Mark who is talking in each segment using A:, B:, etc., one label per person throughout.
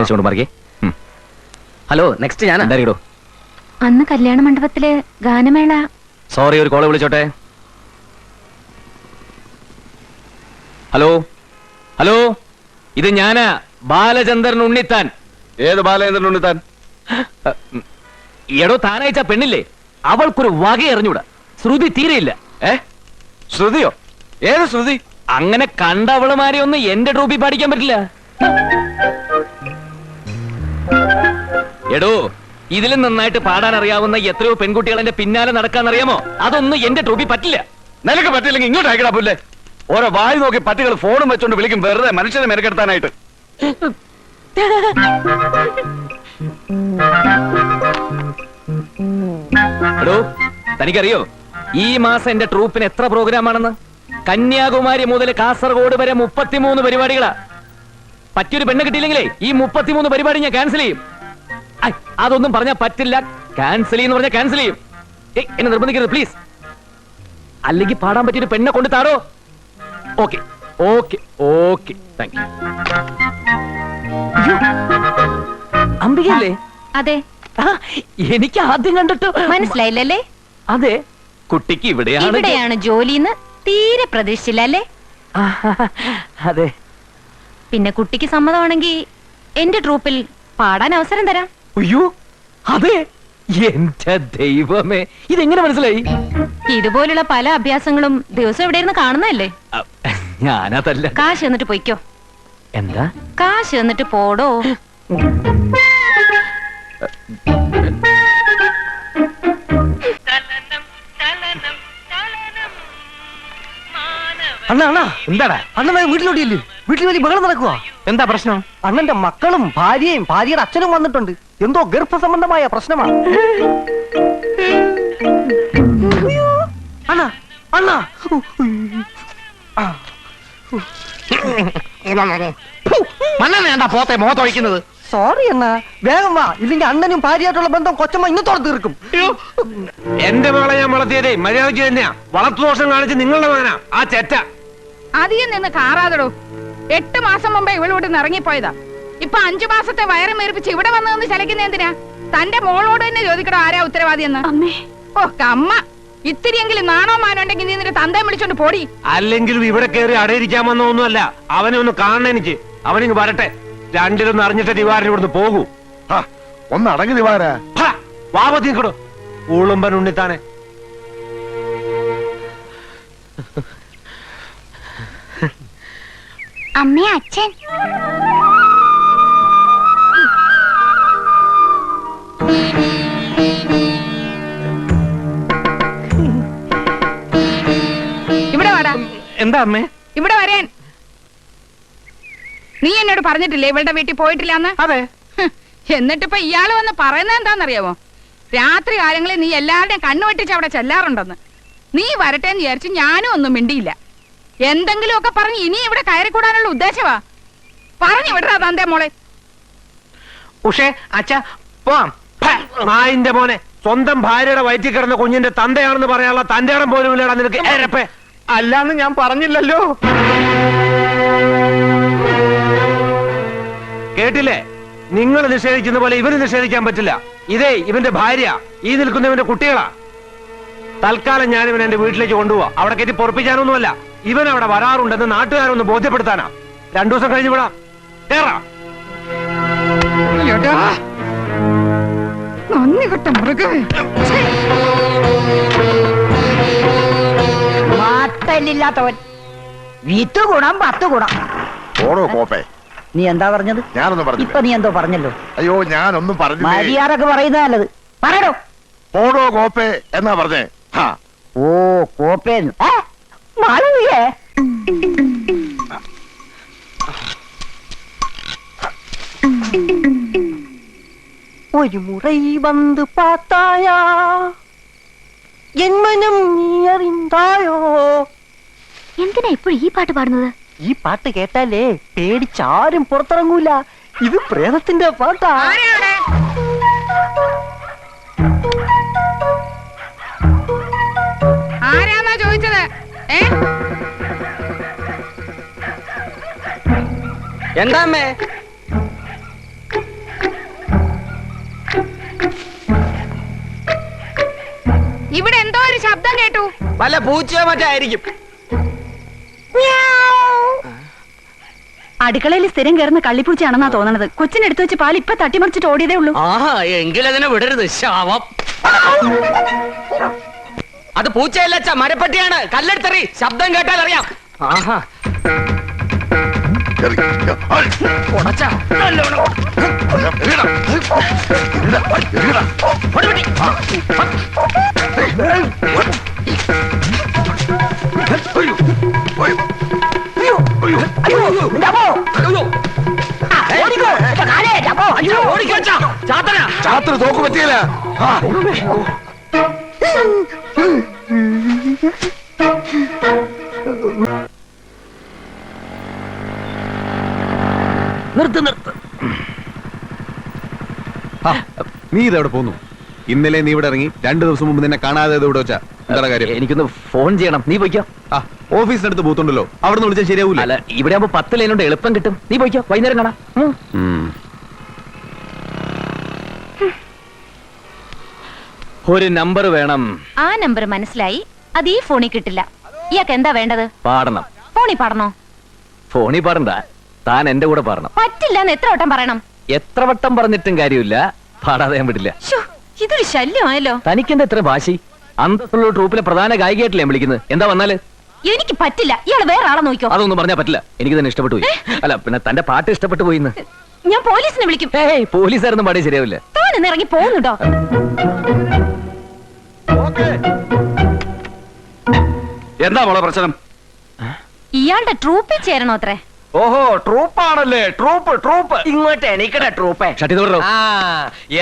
A: വലിച്ചോണ്ട് മാറിക്കേ. Hello, next ഞാൻ എന്തായാലും
B: അന്ന് കല്യാണ മണ്ഡപത്തില് ഗാനമേള.
A: സോറി, ഒരു കോള് വിളിച്ചോട്ടെ. ഹലോ ഹലോ, ഇത് ഞാനാ, ബാലചന്ദ്രൻ ഉണ്ണിത്താൻ.
C: ഏത് ബാലചന്ദ്രൻ ഉണ്ണിത്താൻ?
A: എടോ, താനയച്ച പെണ്ണില്ലേ, അവൾക്കൊരു വക എറിഞ്ഞൂടാ. ശ്രുതി തീരെയില്ല.
C: ശ്രുതിയോ? ഏത് ശ്രുതി?
A: അങ്ങനെ കണ്ടവളുമാരെ ഒന്നും എന്റെ ട്രൂപ്പിൽ പാടിക്കാൻ പറ്റില്ല. എടോ, ഇതിലും നന്നായിട്ട് പാടാൻ അറിയാവുന്ന എത്രയോ പെൺകുട്ടികൾ എന്റെ പിന്നാലെ നടക്കാൻ അറിയാമോ? അതൊന്നും എന്റെ ട്രൂപ്പിൽ പറ്റില്ല.
C: നിനക്ക് പറ്റില്ലെങ്കിൽ ഇങ്ങോട്ട് അയക്കടാ പുല്ലേ. ഓരോ വായി നോക്കി പട്ടികൾ ഫോണും വെച്ചോണ്ട് വിളിക്കും, വെറുതെ മനുഷ്യനെ മെനക്കെടുത്താനായിട്ട്.
A: എടോ, തനിക്കറിയോ ഈ മാസം എന്റെ ട്രൂപ്പിന് എത്ര പ്രോഗ്രാം ആണെന്ന്? കന്യാകുമാരി മുതൽ കാസർഗോഡ് വരെ 33 പരിപാടികളാ. പറ്റിയൊരു പെണ്ണ് കിട്ടിയില്ലെങ്കിലേ ഈ 33 പരിപാടി ഞാൻ ക്യാൻസൽ ചെയ്യും. അതൊന്നും പറഞ്ഞാൽ പറ്റില്ല. ക്യാൻസൽ ചെയ്യുന്ന പറഞ്ഞാൽ ക്യാൻസൽ ചെയ്യും. എന്നെ നിർബന്ധിക്കരുത് പ്ലീസ്. അല്ലെങ്കിൽ പാടാൻ പറ്റിയൊരു പെണ്ണെ കൊണ്ട് താടോ. Okay okay okay, thank you. അംബികയല്ലേ?
B: അതെ.
A: എനിക്ക് ആദ്യം കണ്ടിട്ട്
B: മനസ്സിലായില്ലല്ലേ?
A: അതെ, കുട്ടിക്ക്
B: ഇവിടെയാണ് ജോലിന്ന് തീരെ പ്രതീക്ഷിച്ചില്ല അല്ലേ?
A: അതെ.
B: പിന്നെ കുട്ടിക്ക് സമ്മതമാണെങ്കിൽ എന്റെ ട്രൂപ്പിൽ പാടാൻ അവസരം തരാം.
A: അയ്യോ, അതെ. എന്റെ ദൈവമേ, ഇതെങ്ങനെ മനസ്സിലായി?
B: ഇതുപോലുള്ള പല അഭ്യാസങ്ങളും ദിവസം ഇവിടെ ഇരുന്ന് കാണുന്നതല്ലേ?
A: ഞാനതല്ല.
B: കാശ് എന്നിട്ട് പൊയ്ക്കോ.
A: എന്താ?
B: കാശ് എന്നിട്ട് പോടോ.
D: അണ്ണാ അണ്ണാ, എന്താടാ അണ്ണൻ വീട്ടിലോട്ടില്ലേ? വീട്ടിൽ വലിയ ബഹളം നടക്കുക.
A: എന്താ പ്രശ്നം?
D: അണ്ണന്റെ മക്കളും ഭാര്യയും ഭാര്യയുടെ അച്ഛനും വന്നിട്ടുണ്ട്. എന്തോ ഗർഭസംബന്ധമായ പ്രശ്നമാണ്. അണ്ണാ അണ്ണാ,
A: മണ്ണ പോത്തെ മുഖത്തൊഴിക്കുന്നത്.
D: സോറി അണ്ണാ, വേഗം വാ, ഇല്ലെങ്കിൽ അണ്ണനും ഭാര്യയായിട്ടുള്ള ബന്ധം കൊച്ചമ്മ ഇന്ന് തുറന്നു തീർക്കും.
E: എന്റെ മകളെ ഞാൻ വളർത്തിയതേ മര്യാദയ്ക്ക് തന്നെയാ. വളർത്തുദോഷം കാണിച്ച് നിങ്ങളുടെ മകനാ ആ ചെറ്റ.
F: അധികം നിന്ന് കാറാതടോ. 8 മാസം മുമ്പേ ഇവളോട് ഇറങ്ങിപ്പോയതാ. ഇപ്പൊ 5 മാസത്തെ വയറ് മേറിപ്പിച്ച് ഇവിടെ വന്നതെന്ന് ചലക്കുന്ന എന്തിനാ? തന്റെ മോളോട് തന്നെ ചോദിക്കടോ ആരാ ഉത്തരവാദിയെന്ന്. ഓ കമ്മ, ഇത്തിരിയെങ്കിലും നാണോ മാനോ ഉണ്ടെങ്കിൽ നീ നിന്റെ തന്തയെ വിളിച്ചോണ്ട് പോടി.
E: അല്ലെങ്കിലും ഇവിടെ കയറി അടയിരിക്കാൻ വന്നൊന്നുമല്ല. അവനെ ഒന്ന് കാണണം എനിക്ക്. അവനിങ്ങ് വരട്ടെ. രണ്ടിലൊന്ന് അറിഞ്ഞിട്ട് ദിവാരൻ ഇവിടുന്ന് പോകൂ.
C: ഒന്ന് അടങ്ങി ദിവാര.
E: വാവത്തിക്കടോ ഉളുമ്പൻ ഉണ്ണിത്താനെ.
B: അമ്മേ, അച്ഛൻ.
F: ഇവിടെ വാടാ.
A: എന്താ അമ്മേ?
F: ഇവിടെ വരാൻ. നീ എന്നോട് പറഞ്ഞിട്ടില്ലേ ഇവളുടെ വീട്ടിൽ പോയിട്ടില്ലാന്ന്?
A: അതെ.
F: എന്നിട്ടിപ്പോ ഇയാള് വന്ന് പറയുന്നത് എന്താണെന്നറിയാമോ? രാത്രി കാലങ്ങളിൽ നീ എല്ലാവരുടെയും കണ്ണുവെട്ടിച്ച് അവിടെ ചെല്ലാറുണ്ടെന്ന്. നീ വരട്ടെന്ന് വിചാരിച്ചു ഞാനും ഒന്നും മിണ്ടിയില്ല. എന്തെങ്കിലുമൊക്കെ പറഞ്ഞ് ഇനി ഇവിടെ കയറിക്കൂടാനുള്ള ഉദ്ദേശമാ. പറഞ്ഞു വിടറാ തന്റെ മോളെ.
E: ഉഷേ അച്ഛാ പോവാം. നായിന്റെ മോനെ, സ്വന്തം ഭാര്യയുടെ വയറ്റിൽ കിടന്ന കുഞ്ഞിന്റെ തന്തയാണെന്ന് പറയാനുള്ള തന്റെ ഇടം പോലും ഇല്ലടാ നിനക്ക്.
D: അല്ലാന്ന് ഞാൻ പറഞ്ഞില്ലല്ലോ.
E: കേട്ടില്ലേ? നിങ്ങൾ നിഷേധിക്കുന്ന പോലെ ഇവന് നിഷേധിക്കാൻ പറ്റില്ല. ഇതേ ഇവന്റെ ഭാര്യ, ഈ നിൽക്കുന്നവന്റെ കുട്ടികളാ. തൽക്കാലം ഞാൻ ഇവൻ എന്റെ വീട്ടിലേക്ക് കൊണ്ടുപോവാ. അവിടെ കയറ്റി പൊറപ്പിക്കാനൊന്നുമല്ല. ഇവൻ അവിടെ വരാറുണ്ടെന്ന് നാട്ടുകാരൊന്ന് ബോധ്യപ്പെടുത്താനാ. 2 ദിവസം കഴിഞ്ഞ് വിടാം. കേറാ.
F: നന്ദി കിട്ട മൃഗമേ.
G: മാറ്റമില്ലാത്തവൻ. 10 ഗുണം 10 ഗുണം.
C: ഓടോ കോപ്പേ.
G: നീ എന്താ പറഞ്ഞത്?
C: ഞാനൊന്നും പറഞ്ഞു.
G: ഇപ്പൊ നീ എന്തോ പറഞ്ഞല്ലോ.
C: അയ്യോ, ഞാനൊന്നും പറഞ്ഞു.
G: മര്യാദക്ക് പറയുന്നത് നല്ലത്. പറയടോ.
C: ഓടോ കോപ്പേ എന്നാ പറഞ്ഞേ.
G: ഓ കോപ്പേന്ന്. മാളവിയേ,
D: ഒരു മുறை വന്ന് പാത്തായാ ജന്മനം നീ അറിந்தாയോ.
B: എന്തിനാ ഇപ്പോഴും ഈ പാട്ട് പാടുന്നത്?
D: ഈ പാട്ട് കേട്ടാലേ പേടിച്ചാരും പുറത്തിറങ്ങൂല. ഇത് പ്രേതത്തിന്റെ പാട്ടാ.
F: ആരാന്നാ ചോദിച്ചത്?
A: എന്താ അമ്മേ?
F: ഇവിടെ എന്തോ ഒരു ശബ്ദം കേട്ടു.
A: വല്ല പൂച്ചയോ മറ്റോ ആയിരിക്കും.
B: അടുക്കളയിൽ സ്ഥിരം കയറുന്ന കള്ളിപ്പൂച്ചയാണെന്നാ തോന്നണത്. കൊച്ചിനെടുത്ത് വെച്ച് പാൽ ഇപ്പൊ തട്ടിമറിച്ചിട്ട് ഓടിയതേ ഉള്ളൂ.
A: ആഹാ, എങ്കിലതിനെ വിടരുത്, ശാവം. അത് പൂച്ചയല്ല അച്ഛാ, മരപ്പട്ടിയാണ്. കല്ലെടുത്തെറി, ശബ്ദം കേട്ടാൽ അറിയാം. ആഹാ, ഉടച്ചാ. പൊടിപൊടി.
C: ചാത്തന് തോക്ക് പറ്റിയല്ല.
A: നിർത്ത് നിർത്ത്.
H: നീ ഇതെവിടെ പോന്നു? ഇന്നലെ നീ ഇവിടെ ഇറങ്ങി 2 ദിവസം മുമ്പ് നിന്നെ കാണാതെ ഇവിടെ വെച്ചാ എന്താണ് കാര്യം?
A: എനിക്കൊന്ന് ഫോൺ ചെയ്യണം, നീ പോയിക്കോ.
H: ആ ഓഫീസിനടുത്ത് ബൂത്തുണ്ടല്ലോ, അവിടെ നിന്ന് വിളിച്ചാൽ ശരിയാവൂല.
A: അല്ല, ഇവിടെ ആകുമ്പോ 10 ലൈനുണ്ട്, എളുപ്പം കിട്ടും. നീ പോയിക്കോ, വൈകുന്നേരം കാണാം. ഒരു നമ്പർ വേണം.
B: ആ നമ്പർ മനസ്സിലായി. അത് ഈ ഫോണിൽ കിട്ടില്ല. ഇയാൾക്ക് എന്താ വേണ്ടത്?
A: പാടണം.
B: ഫോണിൽ പാടണോ?
A: ഫോണിൽ പാടണ്ട, താൻ എന്റെ കൂടെ പാടണം.
B: പറ്റില്ല എന്ന് എത്ര വട്ടം പറയണം?
A: എത്ര വട്ടം പറഞ്ഞിട്ടും കാര്യമില്ല, പാടാതെ ഞാൻ വിടില്ല.
B: ശ്ശോ, ഇതൊരു ശല്യമായല്ലോ.
A: തനിക്കെന്താ എത്ര ഭാഷി? അന്തസ്സുള്ള ട്രൂപ്പിലെ പ്രധാന ഗായികയായിട്ടില്ലേ വിളിക്കുന്നത്? എന്താ വന്നാല്?
B: എനിക്ക് പറ്റില്ല. ഇയാള് വേറെ ആളെ നോക്കിയോ.
A: അതൊന്നും പറഞ്ഞാ പറ്റില്ല, എനിക്ക് തന്നെ ഇഷ്ടപ്പെട്ടു പോയി. അല്ല, പിന്നെ തന്റെ പാട്ട് ഇഷ്ടപ്പെട്ടു പോയിന്ന്.
B: ഞാൻ പോലീസിനെ വിളിക്കും.
A: ഏയ്, പോലീസായിരുന്നു പാടിയ ശരിയാവില്ല.
B: താൻ ഇന്ന് ഇറങ്ങി പോകുന്നുണ്ടോ?
C: എന്താ മോളെ പ്രശ്നം?
B: ഇയാളുടെ ട്രൂപ്പിൽ ചേരണോ അത്രേ?
C: ഓഹോ, ട്രൂപ്പാണല്ലേ? ട്രൂപ്പ്.
D: ഇങ്ങോട്ട് എണീക്കട്ടെ ട്രൂപ്പേ.
A: ഷട്ടി തുടരോ.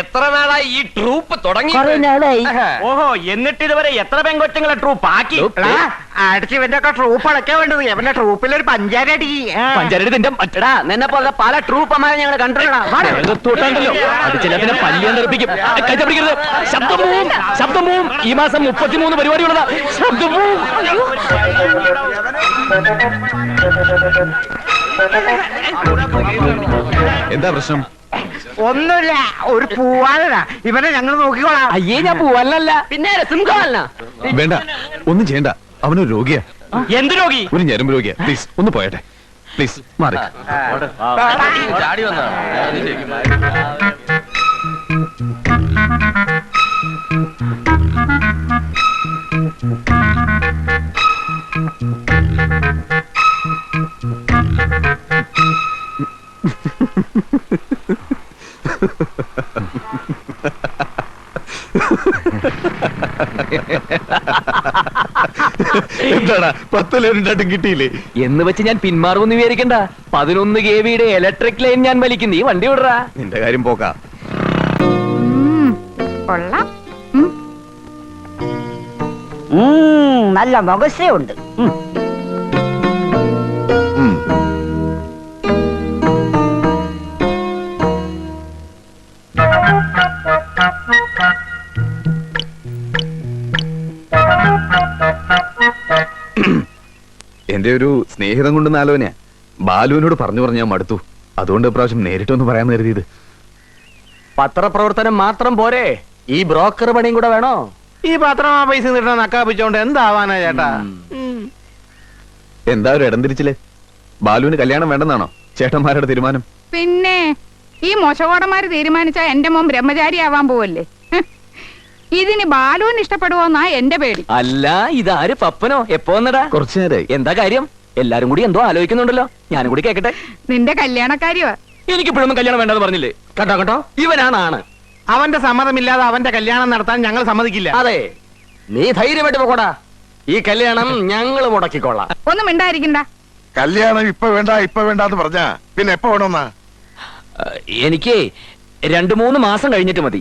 E: എത്ര നാളായി ഈ ട്രൂപ്പ് തുടങ്ങി?
G: കുറെ നാളായി.
D: ഓഹോ, എന്നിട്ട് ഇതുവരെ എത്ര പെങ്കൊച്ചുങ്ങളെ ട്രൂപ്പ് ആക്കി? അടിച്ചിവന്റെ ഒക്കെ ട്രൂപ്പ് അടക്കാൻ വേണ്ടത് എവന്റെ ട്രൂപ്പിലൊരു പഞ്ചായടി.
A: പഞ്ചായത്ത് നിന്റെ മറ്റടാ
D: നിന്നെ പോലെ പല ട്രൂപ്പന്മാരെ ഞങ്ങൾ കണ്ടിട്ടുണ്ടോ?
A: തൊട്ടാണ്ടല്ലോ, അത് ചിലതിനെ പല്ലിയാൻ തെറിപ്പിക്കും. കൈ പിടിക്കരുത്. ശബ്ദം പോവും. ഈ മാസം 33 പരിപാടി ഉള്ളതാ. ശബ്ദം പോവും.
H: എന്താ പ്രശ്നം?
D: ഒന്നുമില്ല, ഒരു പൂവാലനാ. ഇവനെ ഞങ്ങൾ നോക്കിക്കോളാം.
A: അയ്യേ, ഞാൻ പോവല്ല.
D: പിന്നെ സിംഹമല്ല.
H: വേണ്ട, ഒന്നും ചെയ്യണ്ട. അവനൊരു രോഗിയാ,
D: എന്ത് രോഗി?
H: ഒരു ഞരമ്പ് രോഗിയാ. പ്ലീസ് ഒന്ന് പോയട്ടെ, പ്ലീസ് മാറി. എന്താടാ 10 ലൈനും കിട്ടിയില്ലേ
A: എന്ന് വെച്ച് ഞാൻ പിന്മാറുമെന്ന് വിചാരിക്കണ്ട. 11 kV ഇലക്ട്രിക് ലൈൻ ഞാൻ വലിക്കും. നീ വണ്ടി വിടറാ.
H: നിന്റെ കാര്യം പോക്കാ.
F: കൊള്ളാം.
G: നല്ല മുഖസ്സുണ്ട്.
H: എന്റെ ഒരു സ്നേഹിതം കൊണ്ടെന്ന് ആലോചനയാ. ബാലുവിനോട് പറഞ്ഞു ഞാൻ മടുത്തു. അതുകൊണ്ട് ഇപ്രാവശ്യം നേരിട്ടൊന്ന് പറയാന്ന് കരുതിയത്.
A: പത്രപ്രവർത്തനം മാത്രം പോരെ, ഈ ബ്രോക്കർ പണിയും കൂടെ വേണോ?
E: ഈ പത്രം ആ പൈസ നീട്ടാൻ നക്കാപ്പിച്ചോണ്ട് എന്താവാനാ ചേട്ടാ?
H: എന്താ ഒരു ഇടം തിരിച്ചില്ലേ? ബാലുവിന് കല്യാണം വേണ്ടെന്നാണോ ചേട്ടന്മാരുടെ തീരുമാനം?
F: പിന്നെ ഈ മോശകോടന്മാര് തീരുമാനിച്ചാ എന്റെ മോൻ ബ്രഹ്മചാരി ആവാൻ പോവല്ലേ. ഇതിന് ബാലുവിന് ഇഷ്ടപ്പെടുവോന്നാ എന്റെ പേടി.
A: അല്ല, ഇതാര് പപ്പനോ? എപ്പോ വന്നടാ?
H: കുറച്ചു നേരമായി.
A: എന്താ കാര്യം? എല്ലാരും കൂടി എന്തോ ആലോചിക്കുന്നുണ്ടല്ലോ, ഞാനും കൂടി കേക്കട്ടെ.
F: നിന്റെ കല്യാണക്കാരിയോ?
A: എനിക്കിപ്പോഴൊന്നും കല്യാണം വേണ്ടെന്ന് പറഞ്ഞില്ലേ?
E: കേട്ടോ,
A: ഇവനാണ്.
E: അവന്റെ സമ്മതമില്ലാതെ അവന്റെ കല്യാണം നടത്താൻ ഞങ്ങൾ സമ്മതിക്കില്ല.
A: അതെ, നീ ധൈര്യമായിട്ട് പോകടാ. ഈ കല്യാണം ഞങ്ങൾ മുടക്കിക്കൊള്ളാം.
F: ഒന്നും മിണ്ടായിരിക്കണ്ട.
C: കല്യാണം ഇപ്പൊ വേണ്ടെന്ന് പറഞ്ഞാ പിന്നെ എപ്പോ വേണമെന്നാ?
A: എനിക്ക് 2-3 മാസം കഴിഞ്ഞിട്ട് മതി.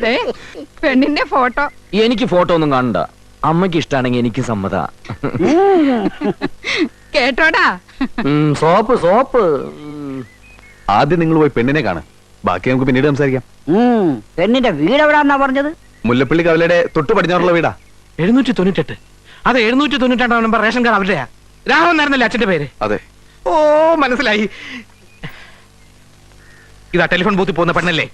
F: ദേ, പെണ്ണിന്റെ ഫോട്ടോ.
A: എനിക്ക് ഫോട്ടോ ഒന്നും കാണണ്ട. അമ്മയ്ക്ക് ഇഷ്ടാണെങ്കിൽ എനിക്ക് സമ്മത.
F: കേട്ടോടാ.
A: സോപ്പ്.
H: ആദ്യം നിങ്ങൾ പോയി പെണ്ണിനെ കാണാം, ബാക്കി നമുക്ക് പിന്നീട് സംസാരിക്കാം.
G: പെണ്ണിന്റെ വീട് എവിടാന്നാ പറഞ്ഞത്?
H: മുല്ലപ്പള്ളി കവലയുടെ തൊട്ടു പടിഞ്ഞാറുള്ള വീടാ.
E: 798. അത് 798 നമ്പർ റേഷൻ കാർഡ് അവരുടെയാ. രാഘവൻ എന്നായിരുന്നല്ലേ അച്ഛന്റെ പേര്?
H: അതെ,
E: ഓ മനസ്സിലായി. ഇതാ ടെലിഫോൺ ബൂത്തിൽ പോകുന്ന പെണ്ണല്ലേ?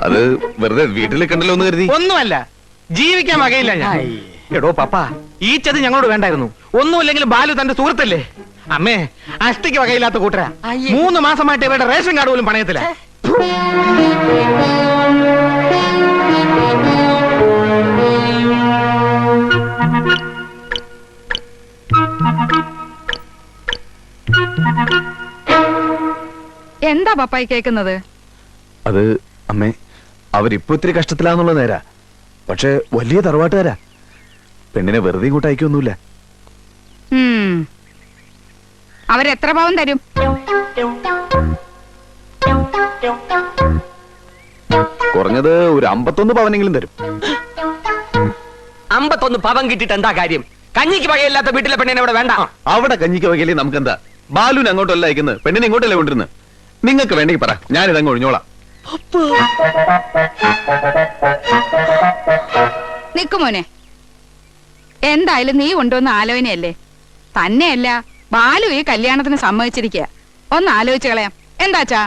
H: അത് വെറുതെ വീട്ടിൽ കണ്ടല്ലോ എന്ന് കരുതി.
E: ഒന്നുമല്ല, ജീവിക്കാൻ വകയില്ല ഞാൻ. എടോ പപ്പ, ഈ ചതി ഞങ്ങളോട് വേണ്ടായിരുന്നു. ഒന്നുമില്ലെങ്കിൽ ബാലു തന്റെ സുഹൃത്തല്ലേ. അമ്മേ, അഷ്ടിക്ക് വകയില്ലാത്ത കൂട്ടരാ. 3 മാസമായിട്ട് ഇവരുടെ റേഷൻ കാർഡ് പോലും പണയത്തില്ല.
F: എന്താ പപ്പായി കേക്കുന്നത്?
H: അത് അമ്മേ, അവരിപ്പോ ഇത്തിരി കഷ്ടത്തിലാന്നുള്ള നേരാ. പക്ഷെ വലിയ തറവാട്ടുകാരാ. പെണ്ണിനെ വെറുതെ ഇങ്ങോട്ട് അയക്കൊന്നുമില്ല.
F: അവരെത്ര പാവം തരും?
H: കുറഞ്ഞത് ഒരു 51 പവനെങ്കിലും തരും.
A: 51 പവൻ കിട്ടിട്ട് എന്താ കാര്യം? കഞ്ഞിക്ക് വകയില്ലാത്ത വീട്ടിലെ പെണ്ണിനെ ഇവിടെ വേണ്ട.
H: അവിടെ കഞ്ഞിക്ക് വകയില്ലേ നമുക്കെന്താ? ബാലുവിനെ അങ്ങോട്ടല്ല അയക്കുന്നത്, പെണ്ണിനെ ഇങ്ങോട്ടല്ലേ കൊണ്ടിരുന്നത്. നിങ്ങൾക്ക് വേണമെങ്കിൽ പറ, ഞാനിതങ്ങ് ഒഴിഞ്ഞോളാം.
F: നിക്കുമോനെ, എന്തായാലും നീ കൊണ്ടുവന്ന ആലോചനയല്ലേ. തന്നെയല്ല, ബാലു ഈ കല്യാണത്തിന് സമ്മതിച്ചിരിക്കുക. ഒന്ന് ആലോചിച്ച് കളയാം. എന്താച്ചാ?